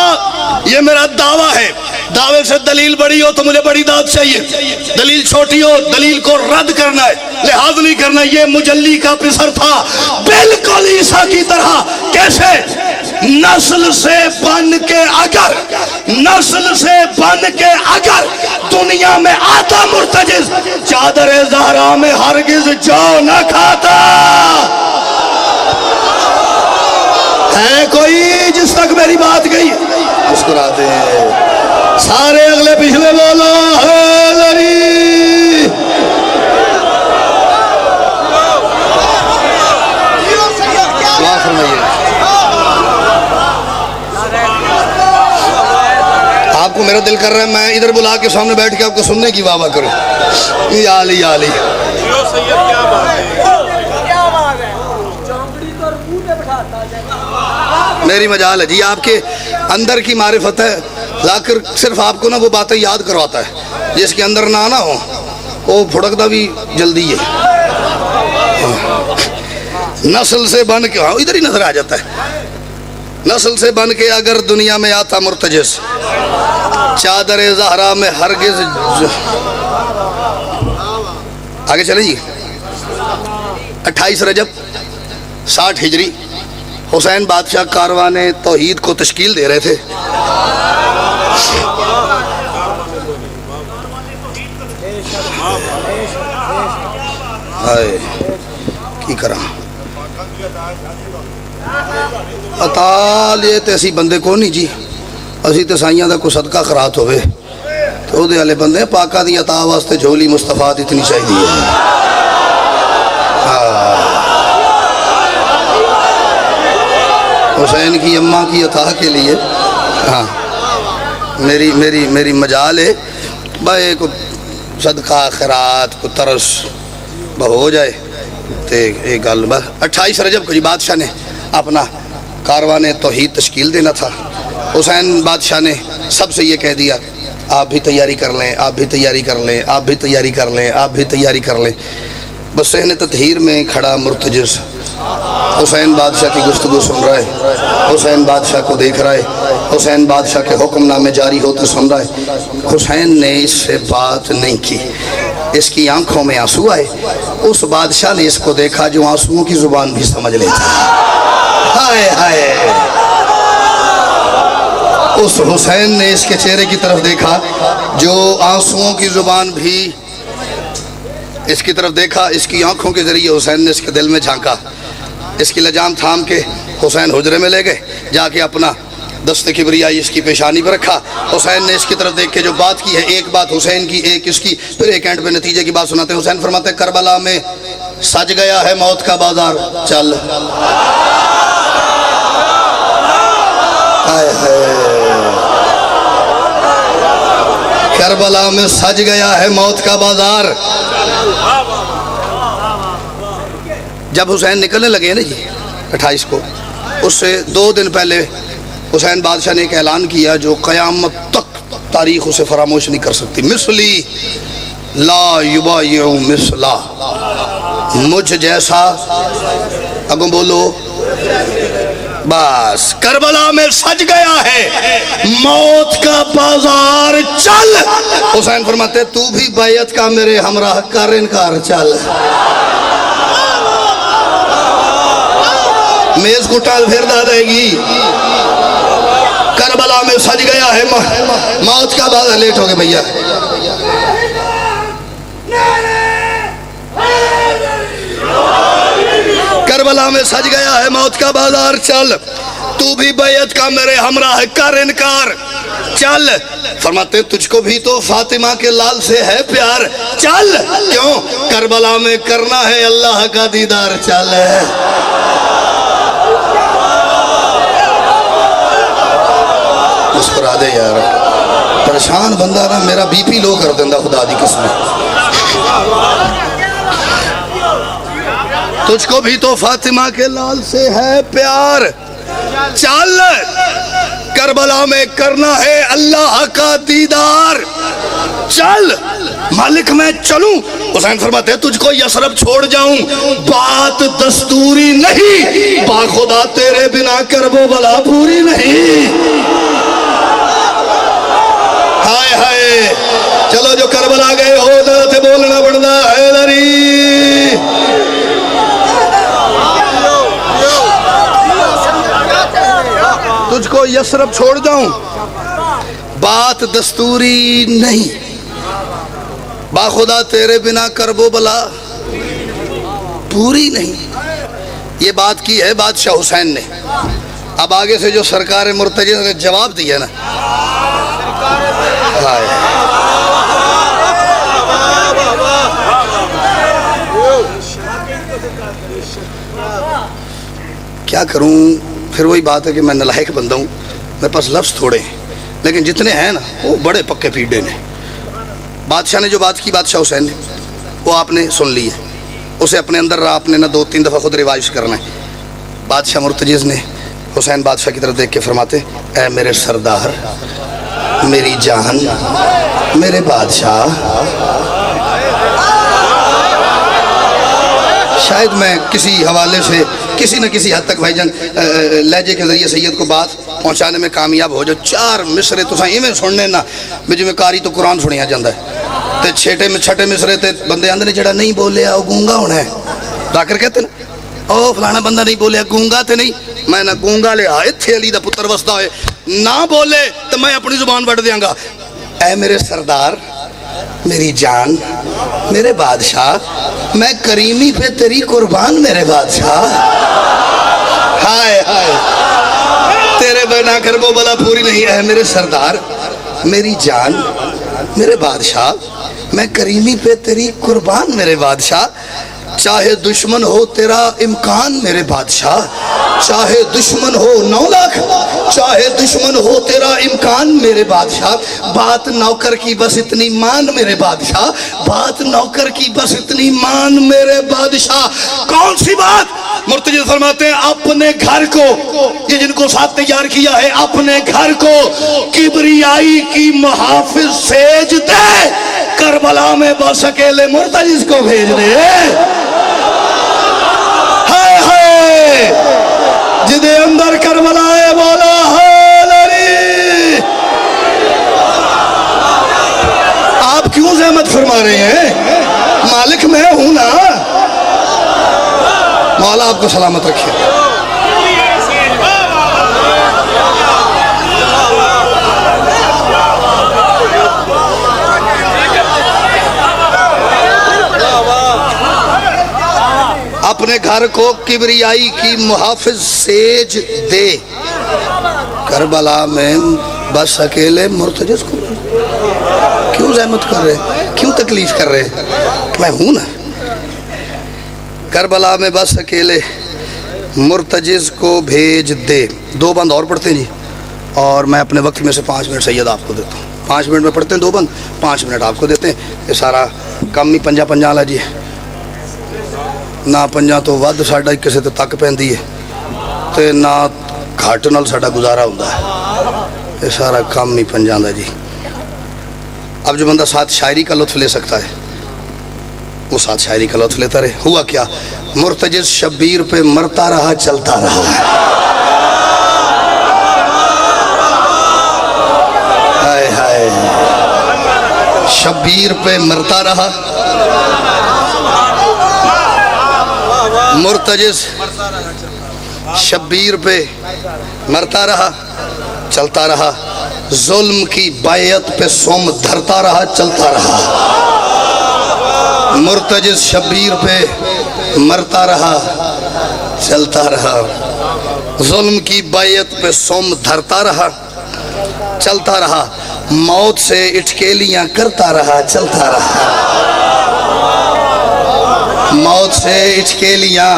یہ میرا دعویٰ ہے, دعوے سے دلیل بڑی ہو تو مجھے بڑی داد چاہیے, دلیل چھوٹی ہو دلیل کو رد کرنا ہے, لحاظ نہیں کرنا. یہ مجلی کا پسر تھا بالکل عیسیٰ کی طرح. کیسے؟ نسل سے بن کے اگر دنیا میں آتا مرتجز, چادر زہرا میں ہرگز جو نہ کھاتا. ہے کوئی جس تک میری بات گئی؟ مسکراتے ہیں سارے, اگلے پچھلے بولو حیدری. دعا فرمائیے. آپ کو میرا دل کر رہا ہے میں ادھر بلا کے سامنے بیٹھ کے آپ کو سننے کی واہ واہ کروں. یا علی یا علی. میری مجال ہے جی, آپ کے اندر کی معرفت ہے, لا کر صرف آپ کو نا وہ باتیں یاد کرواتا ہے جس کے اندر نہ آنا ہو وہ پھڑکتا بھی جلدی ہے. نسل سے بن کے, ہاں ادھر ہی نظر آ جاتا ہے, نسل سے بن کے اگر دنیا میں آتا مرتجز, چادر زہرا میں ہرگز آگے چلیں جی. 28 رجب 60 ہجری حسین بادشاہ کاروان توحید کو تشکیل دے رہے تھے. کی کرا اتال یہ تے اسی بندے کو نہیں جی, اسی تے سائیاں دا کو صدقہ خرات ہوئے تو دے والے بندے پاکا دی عطا واسطے جھولی مصطفیٰ اتنی چاہیے. حسین کی اماں کی عطا کے لیے ہاں میری مجال ہے بھائی, کو صدقہ خیرات کو ترس ہو جائے تے ایک گل. 28 رجب کو جی بادشاہ نے اپنا کاروان توحید تشکیل دینا تھا. حسین بادشاہ نے سب سے یہ کہہ دیا آپ بھی تیاری کر لیں, آپ بھی تیاری کر لیں, آپ بھی تیاری کر لیں, آپ بھی تیاری کر لیں. بس صحن تطہیر میں کھڑا مرتجز حسین بادشاہ کی گفتگو سن رہا ہے, حسین بادشاہ کو دیکھ رہا ہے, حسین بادشاہ کے حکم نامے جاری ہوتے سن رہا ہے. حسین نے اس سے بات نہیں کی, اس کی آنکھوں میں آنسو آئے. اس بادشاہ نے اس کو دیکھا جو آنسوؤں کی زبان بھی سمجھ لیتا. ہائے ہائے, اس حسین نے اس کے چہرے کی طرف دیکھا جو آنسوؤں کی زبان بھی اس کی طرف دیکھا. اس کی آنکھوں کے ذریعے حسین نے اس کے دل میں جھانکا, اس کی لجام تھام کے حسین حجرے میں لے گئے, جا کے اپنا دست کبریائی اس کی پیشانی پر رکھا. حسین نے اس کی طرف دیکھ کے جو بات کی ہے, ایک بات حسین کی ایک اس کی, پھر ایک اینڈ پہ نتیجے کی بات سناتے ہیں. حسین فرماتے ہیں کربلا میں سج گیا ہے موت کا بازار, چل. کربلا میں سج گیا ہے موت کا بازار. جب حسین نکلنے لگے نا جی 28 کو, اس سے 2 دن پہلے حسین بادشاہ نے ایک اعلان کیا جو قیامت تک تاریخ اسے فراموش نہیں کر سکتی. مثلی لا یبایع مثلا, مجھ جیسا, اگوں بولو, بس کربلا میں سج گیا ہے موت کا بازار, چل. حسین فرماتے تو بھی بیعت کا میرے ہمراہ کر انکار, چل. میز کو ٹال پھیر دے گی. کربلا کربلا میں سج گیا ہے موت کا بازار. لیٹ ہو گئے بھیا. کربلا میں سج گیا ہے موت کا بازار. چل تو بھی بیعت کا میرے ہمراہ کر انکار. چل فرماتے تجھ کو بھی تو فاطمہ کے لال سے ہے پیار. چل کیوں کربلا میں کرنا ہے اللہ کا دیدار. چل مسکرا دے یار. پریشان بندہ نا میرا بی پی لو کر دیندہ خدا دی قسم. تجھ کو بھی تو فاطمہ کے لال سے ہے پیار. چل کربلا میں کرنا ہے اللہ کا دیدار. چل مالک میں چلوں. حسین فرماتے تجھ کو یثرب چھوڑ جاؤں بات دستوری نہیں. باخدا تیرے بنا کرب و بلا پوری نہیں. ہائے ہائے. چلو جو کربلا گئے ہو تے بولنا بڑھنا حیدری. تجھ کو یثرب چھوڑ جاؤں بات دستوری نہیں. باخدا تیرے بنا کرب و بلا پوری نہیں. یہ بات کی ہے بادشاہ حسین نے. اب آگے سے جو سرکار مرتضی نے جواب دیا نا کیا کروں. پھر وہی بات ہے کہ میں نالائق بندہ ہوں. میرے پاس لفظ تھوڑے ہیں لیکن جتنے ہیں نا وہ بڑے پکے پیڈے نے. بادشاہ نے جو بات کی بادشاہ حسین نے وہ آپ نے سن لی ہے. اسے اپنے اندر رہا. آپ نے نہ 2-3 دفعہ خود ریوائز کرنا ہے. بادشاہ مرتجز نے حسین بادشاہ کی طرف دیکھ کے فرماتے اے میرے سردار میری جان میرے بادشاہ. شاید میں کسی حوالے سے کسی نہ کسی حد تک بھائی جان لہجے کے ذریعے سید کو بات پہنچانے میں کامیاب ہو. جو 4 مصرے تو ایویں سننے نا بھی میں کاری تو قرآن سنیا جاندہ ہے تے چھٹے مصرے تے بندے آندے نے جڑا نہیں بولیا وہ گونگا ہونا ہے. ذاکر کہتے نا او فلانا بندہ نہیں بولیا گونگا تے نہیں. میں نہ گونگا لے اتھے علی دا پتر وسدا ہوئے نہ بولے تو میں اپنی زبان وڈ دیاں گا. اے میرے سردار میری جان میرے بادشاہ میں کریمی پہ تیری قربان میرے بادشاہ. ہائے ہائے تیرے بنا کرب و بلا پوری نہیں. اے میرے سردار میری جان میرے بادشاہ میں کریمی پہ تیری قربان میرے بادشاہ. چاہے دشمن ہو تیرا امکان میرے بادشاہ. چاہے دشمن ہو 9 لاکھ چاہے دشمن ہو تیرا امکان میرے بادشاہ. بات نوکر کی بس اتنی مان میرے بادشاہ. بات نوکر کی بس اتنی مان میرے بادشاہ. کون سی بات؟ مرتضی فرماتے ہیں اپنے گھر کو یہ جن کو ساتھ تیار کیا ہے اپنے گھر کو کبریائی کی محافظ سیج دے. کربلا میں بس اکیلے مرتضی کو بھیج دے. ہائے ہائے جدے اندر کربلا ہے بولا حیدری. آپ کیوں زحمت فرما رہے ہیں؟ مالک میں ہوں نا. مولا آپ کو سلامت رکھے. اپنے گھر کو کبریائی کی محافظ سیج دے. کربلا میں بس اکیلے مرتضی کو کیوں زحمت کر رہے کیوں تکلیف کر رہے؟ میں ہوں نا. کربلا میں بس اکیلے مرتضی کو بھیج دے. 2 بند اور پڑھتے ہیں جی اور میں اپنے وقت میں سے 5 منٹ سید آپ کو دیتا ہوں. 5 منٹ میں پڑھتے ہیں 2 بند 5 منٹ آپ کو دیتے ہیں. یہ سارا کم ہی 50 والا جی نہ 50 تو ود ساڈا کسی تے تک پیندی ہے تے نہ گھٹ نال ساڈا گزارا ہوندا ہے. یہ سارا کم ہی 50 دا جی. اب جو بندہ ساتھ شاعری کا لطف لے سکتا ہے وہ ساتھ شاعری کا لطف لیتا رہے. ہوا کیا مرتضی شبیر پہ مرتا رہا چلتا رہا. ہائے ہائے شبیر پہ مرتا رہا. مرتضی شبیر پہ مرتا رہا. چلتا رہا، ظلم کی بیعت پہ سوم دھرتا رہا، چلتا رہا، مرتجز شبیر پہ مرتا رہا، چلتا رہا، ظلم کی بیعت پہ سوم دھرتا رہا، چلتا رہا، موت سے اٹکیلیاں کرتا رہا، چلتا رہا، موت سے اٹکیلیاں،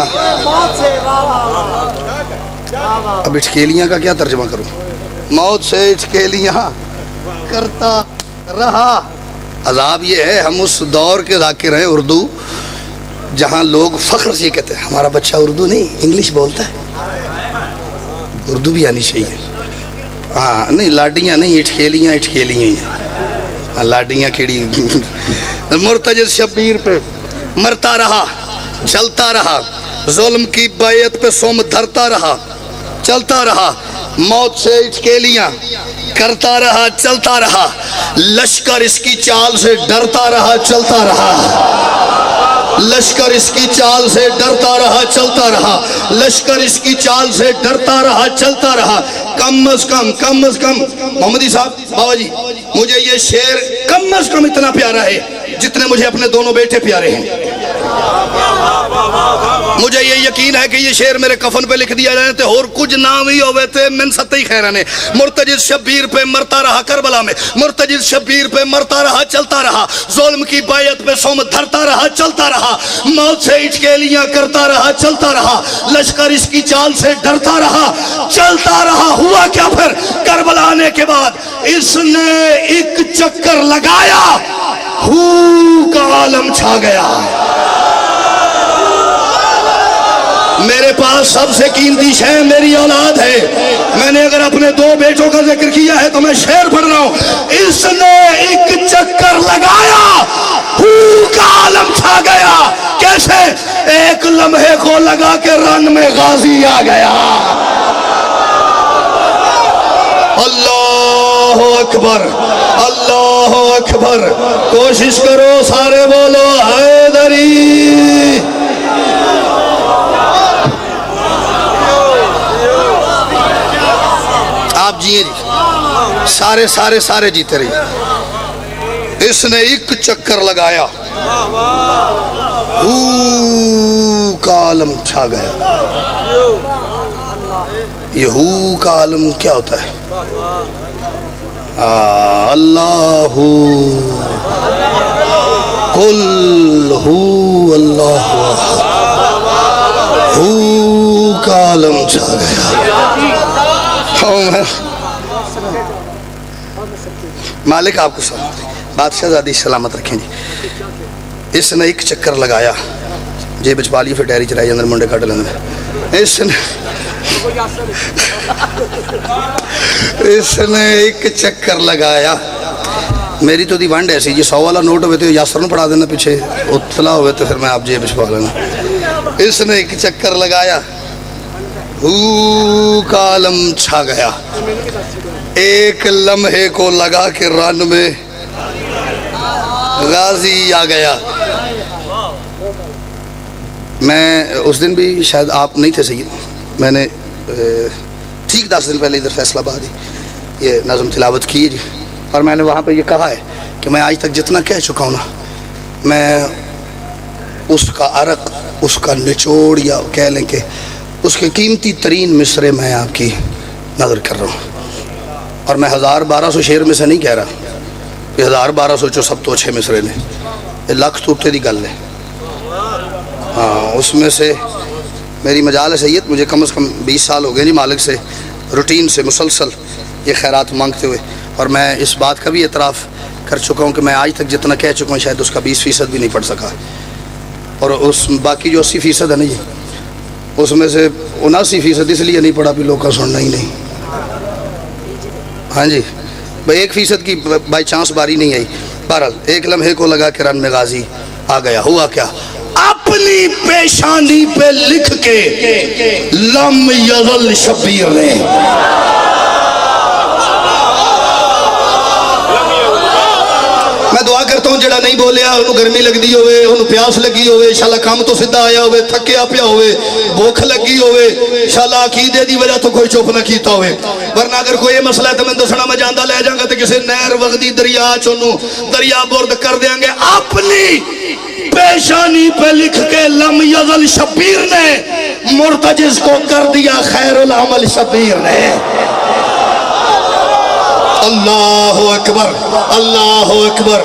اب اٹکیلیاں کا کیا ترجمہ کروں؟ موت سے اٹکیلیاں کرتا رہا۔ عذاب یہ ہے، ہم اس دور کے ذاکر ہیں اردو جہاں لوگ فخر سے کہتے ہیں ہمارا بچہ اردو نہیں انگلش بولتا ہے، اردو بھی آنی چاہیے۔ ہاں نہیں لاڈیاں نہیں، اٹکیلیاں اٹکیلیاں ہی ہیں، لاڈیاں کیڑی۔ مرتجز شبیر پہ مرتا رہا، چلتا رہا، ظلم کی بیعت پہ سوم دھرتا رہا، چلتا رہا، موت سے اٹکیلیاں کرتا رہا، چلتا رہا، لشکر اس کی چال سے ڈرتا رہا، چلتا رہا، لشکر اس کی چال سے ڈرتا رہا، چلتا رہا، لشکر اس کی چال سے ڈرتا رہا، چلتا رہا۔ کم از کم محمدی صاحب بابا جی، مجھے یہ شعر کم از کم اتنا پیارا ہے جتنے مجھے اپنے دونوں بیٹے پیارے ہیں۔ مجھے یہ یقین ہے کہ یہ شعر میرے کفن پہ لکھ دیا جائے تھے اور کچھ نام ہی ہوئے تھے من ستی خیرانے۔ مرتجز شبیر پہ مرتا رہا کربلا میں، مرتجز شبیر پہ مرتا رہا، چلتا رہا، ظلم کی بیعت پہ سوم دھرتا رہا، چلتا رہا، موت سے اٹکیلیاں کرتا رہا، چلتا رہا، لشکر اس کی چال سے ڈرتا رہا، چلتا رہا۔ ہوا کیا پھر کربلا آنے کے بعد؟ اس نے ایک چکر لگایا، ہو کا عالم چھا گیا۔ میرے پاس سب سے قیمتی شے میری اولاد ہے، میں نے اگر اپنے دو بیٹوں کا ذکر کیا ہے تو میں شعر پڑھ رہا ہوں۔ اس نے ایک چکر لگایا، ہو کا عالم چھا گیا۔ کیسے؟ ایک لمحے کو لگا کے رن میں غازی آ گیا۔ اللہ اکبر، اللہ اکبر، کوشش کرو سارے بولو حیدری۔ آپ جیئے جی، سارے جیتے رہیے۔ اس نے ایک چکر لگایا، ہو کا عالم چھا گیا۔ یہ ہو کا عالم کیا ہوتا ہے؟ اللہ قل ہو اللہ احد، ہو کا عالم چھا گیا۔ مالک آپ کو سلامت رکھیں، بادشاہ زادی سلامت رکھیں جی۔ اس نے ایک چکر لگایا، جیب وچ پالی پھر ڈیری چرائی اندر منڈے کٹ لیندے۔ اس نے ایک چکر لگایا۔ میری تو دی ونڈ ایسی جی 100 والا نوٹ ہوئے تو یاسر نو پڑھا دینا پیچھے، اتلا ہوئے تو پھر میں آپ جیب وچ پا لینا۔ اس نے ایک چکر لگایا، ہو کا عالم چھا گیا۔ ایک لمحے کو لگا کے رن میں غازی آ گیا۔ میں اس دن بھی شاید آپ نہیں تھے سید، میں نے ٹھیک 10 دن پہلے ادھر فیصل آباد یہ نظم تلاوت کی جی، اور میں نے وہاں پہ یہ کہا ہے کہ میں آج تک جتنا کہہ چکا ہوں نا، میں اس کا عرق، اس کا نچوڑ، یا کہہ لیں کہ اس کے قیمتی ترین مصرے میں آپ کی نظر کر رہا ہوں۔ اور میں 1200 شعر میں سے نہیں کہہ رہا کہ 1200 چو سب تو اچھے مصرے نے، یہ لکھ تو اٹھے دی گل ہے۔ ہاں اس میں سے میری مجال ہے سید، مجھے کم از کم 20 سال ہو گئے جی مالک سے روٹین سے مسلسل یہ خیرات مانگتے ہوئے، اور میں اس بات کا بھی اعتراف کر چکا ہوں کہ میں آج تک جتنا کہہ چکا ہوں شاید اس کا 20% بھی نہیں پڑھ سکا، اور اس باقی جو 80% ہے نا جی، اس میں سے 79% اس لیے نہیں پڑھا بھی لوگ کا سننا ہی نہیں۔ ہاں جی بھائی 1% کی بائی چانس باری نہیں آئی۔ بہرحال ایک لمحے کو لگا کہ رن میں غازی آ گیا۔ ہوا کیا؟ اپنی پیشانی پہ لکھ کے لم یزل شبیر نے، میں دعا کرتا ہوں جڑا نہیں بولیا انہوں گرمی لگدی ہوئے انہوں پیاس لگی ہوئے انشاءاللہ کام تو سدھا آیا ہوئے تھکیا پیا ہوئے بھوک لگی ہوئے انشاءاللہ عقیدے دی وجہ تو کوئی چپ نہ کیتا ہوئے ورنہ اگر کوئی مسئلہ ہے تو میں دسنا میں جاندہ لے جاؤں گا تو کسی نہر وغدی دریا چونوں دریا برد کر دیں گے اپنی پیشانی پہ لکھ کے لم یزل شبیر نے مرتجز کو کر دیا خیر العمل شبیر نے اللہ اکبر اللہ اکبر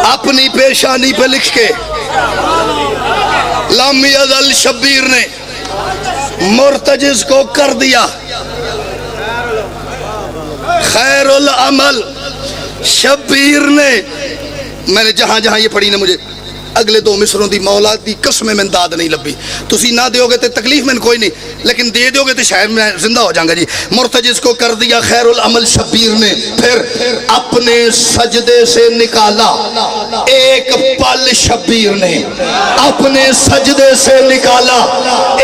اپنی پیشانی پہ لکھ کے لم یزل شبیر نے مرتجز کو کر دیا خیر العمل شبیر نے میں نے جہاں جہاں یہ پڑھی نا مجھے اگلے دو مصروں دی مولا دی قسم میں داد نہیں لبی تسی نہ دیو گے تو تکلیف میں کوئی نہیں لیکن دے دیو گے تو شاید میں زندہ ہو جاؤں گا جی مرتجز کو کر دیا خیر العمل شبیر نے پھر اپنے سجدے سے نکالا ایک پل شبیر نے اپنے سجدے سے نکالا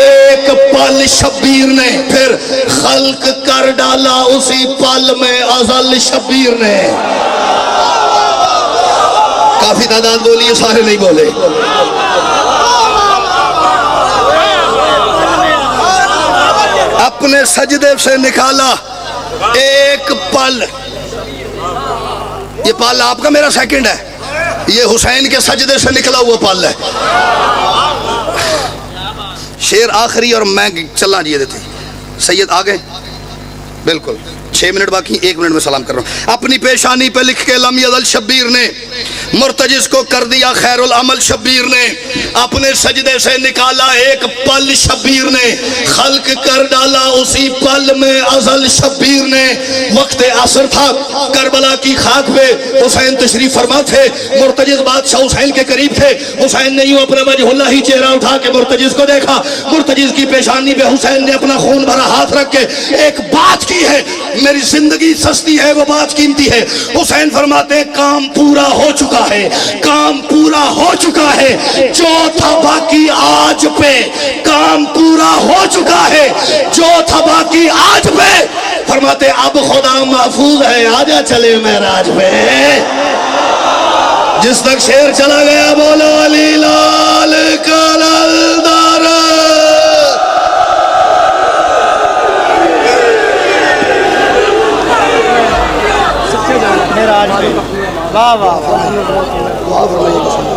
ایک پل شبیر نے پھر خلق کر ڈالا اسی پل میں ازل شبیر نے کافی تعداد بولی سارے نہیں بولے اپنے سجدے سے نکالا ایک پل یہ پل آپ کا میرا سیکنڈ ہے یہ حسین کے سجدے سے نکلا ہوا پل ہے شیر آخری اور میں چلنا جیے دیتے سید آگے بالکل 6 منٹ باقی 1 منٹ میں سلام کر رہا ہوں اپنی پیشانی پہ لکھ کے لم یزل شبیر نے مرتجز کو کر دیا خیر العمل شبیر نے اپنے سجدے سے نکالا ایک پل شبیر نے خلق کر ڈالا اسی پل میں ازل شبیر نے وقت عصر تھا کربلا کی خاک پہ حسین تشریف فرما تھے مرتجز بادشاہ حسین کے قریب تھے حسین نے یوں اپنا وجہ اللہ ہی چہرہ اٹھا کے مرتجز کو دیکھا مرتجز کی پیشانی پہ حسین نے اپنا خون بھرا ہاتھ رکھ کے ایک بات کی ہے میری زندگی سستی ہے وہ بات قیمتی ہے حسین فرماتے ہیں کام پورا ہو چکا ہے کام پورا ہو چکا ہے جو تھا باقی آج پہ کام پورا ہو چکا ہے جو تھا باقی آج پہ فرماتے اب خدا محفوظ ہے آجا چلے معراج پہ جس تک شیر چلا گیا بولو علی لال کلندر واہ واہ